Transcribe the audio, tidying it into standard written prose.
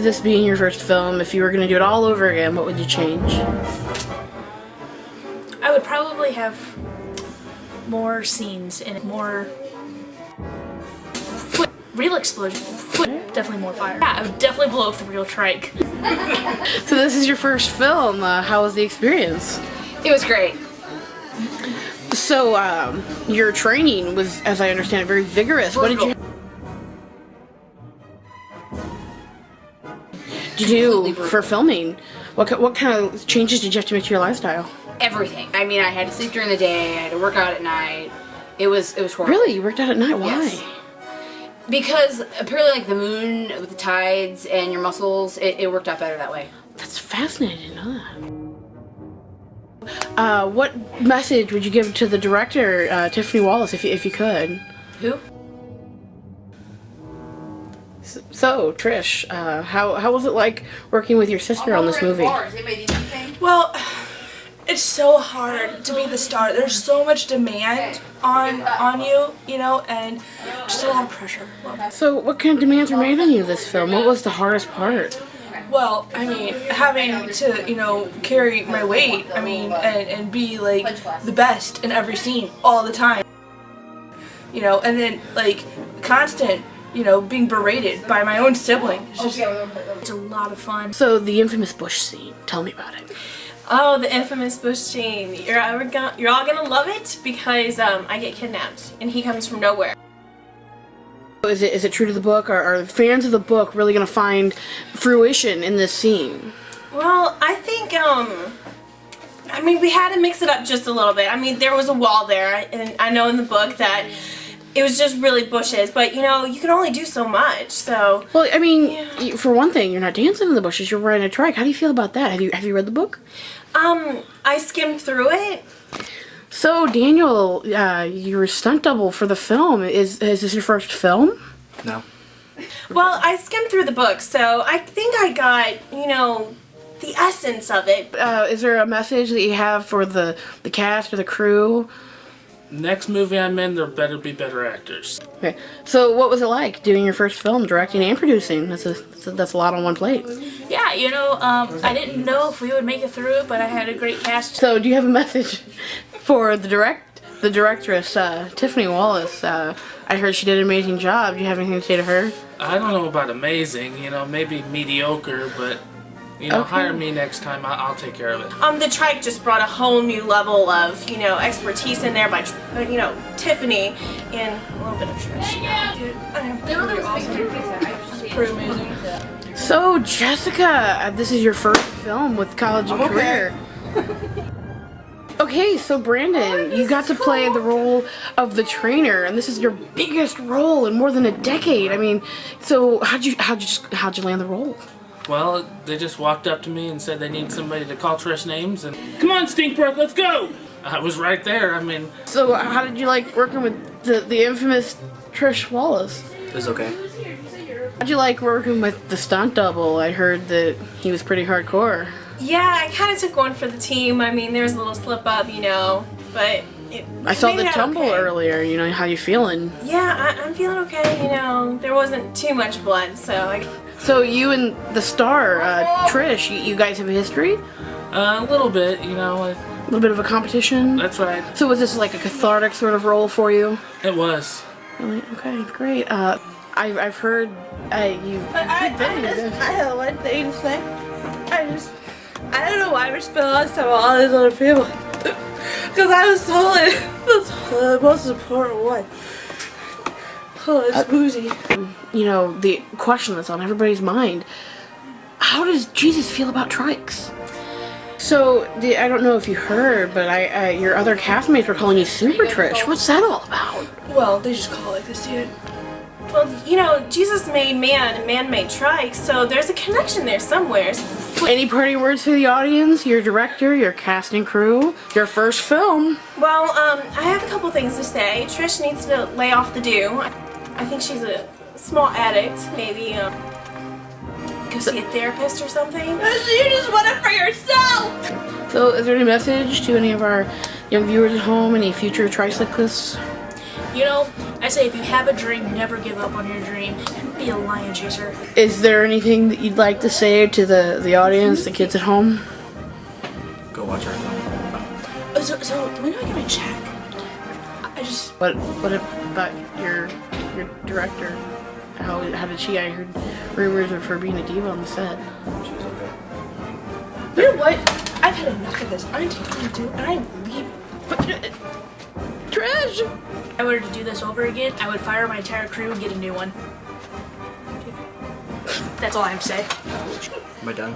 this being your first film, if you were going to do it all over again, what would you change? I would probably have more scenes and more real explosion. Definitely more fire. Yeah, I would definitely blow up the real Trike. So this is your first film. How was the experience? It was great. So your training was, as I understand it, very vigorous. What did you do for filming? What kind of changes did you have to make to your lifestyle? Everything. I mean, I had to sleep during the day, I had to work out at night. It was horrible. Really? You worked out at night? Why? Yes. Because apparently, like the moon with the tides and your muscles, it worked out better that way. That's fascinating, huh? What message would you give to the director, Tiffany Wallace, if you could? Who? So, Trish, how was it like working with your sister on this movie? Well, it's so hard to be the star. There's so much demand on you, you know, and just a lot of pressure. So, what kind of demands were made on you this film? What was the hardest part? Well, I mean, having to, you know, carry my weight, I mean, and be, like, the best in every scene all the time. You know, and then, like, constant, you know, being berated by my own sibling. It's a lot of fun. So, the infamous bush scene. Tell me about it. Oh, the infamous bush scene. You're all gonna love it because I get kidnapped and he comes from nowhere. Is it true to the book? Are fans of the book really going to find fruition in this scene? Well, I think, I mean, we had to mix it up just a little bit. I mean, there was a wall there, and I know in the book that it was just really bushes, but, you know, you can only do so much, so... Well, I mean, for one thing, you're not dancing in the bushes, you're riding a trike. How do you feel about that? Have you read the book? I skimmed through it. So, Daniel, you're a stunt double for the film. Is this your first film? No. Well, I skimmed through the book, so I think I got, you know, the essence of it. Is there a message that you have for the cast or the crew? Next movie I'm in, there better be better actors. Okay. So, what was it like doing your first film, directing and producing? That's a lot on one plate. Yeah, you know, I didn't know if we would make it through, but I had a great cast. So, do you have a message for the directress, Tiffany Wallace? I heard she did an amazing job. Do you have anything to say to her? I don't know about amazing, you know, maybe mediocre, but, you know, Okay. Hire me next time, I'll take care of it. The Trike just brought a whole new level of, you know, expertise in there by, you know, Tiffany and a little bit of Trish. Dude, I am pretty awesome. It's pretty amazing. So, Jessica, this is your first film with college and career. Okay, so Brandon, you got to play the role of the trainer, and this is your biggest role in more than a decade. I mean, so how'd you land the role? Well, they just walked up to me and said they need somebody to call Trish names, and come on, Stink Breath, let's go! I was right there, I mean... So how did you like working with the infamous Trish Wallace? It was okay. How'd you like working with the stunt double? I heard that he was pretty hardcore. Yeah, I kind of took one for the team. I mean, there was a little slip up, you know, but I saw made the it out tumble okay. earlier, you know, how you feeling? Yeah, I'm feeling okay, you know, there wasn't too much blood, so So you and the star, Trish, you guys have a history? A little bit, you know. A little bit of a competition? That's right. So was this like a cathartic sort of role for you? It was. Really? Okay, great. I've heard you. I have one thing to say. I don't know why we're spending all this time on all these other people. Because I was totally the most important one. Oh, it's boozy. You know, the question that's on everybody's mind, how does Jesus feel about trikes? So, I don't know if you heard, but your other castmates were calling you Super Trish. What's that all about? Well, they just call it like this, dude. well, you know, Jesus made man and man made Trike, so there's a connection there somewhere. Any parting words for the audience, your director, your cast and crew, your first film? Well, I have a couple things to say. Trish needs to lay off the do. I think she's a small addict. Maybe go see a therapist or something. You just want it for yourself! So, is there any message to any of our young viewers at home, any future tricyclists? You know, I say if you have a dream, never give up on your dream. be a lion chaser. Is there anything that you'd like to say to the audience, the kids at home? Go watch our film. So when do I get my check? I just... What about your director? How did she? I heard rumors of her being a diva on the set. She's okay. You know what? I've had enough of this. I'm taking you to, and I'm leaving. Trash! If I were to do this over again, I would fire my entire crew and get a new one. That's all I have to say. Am I done?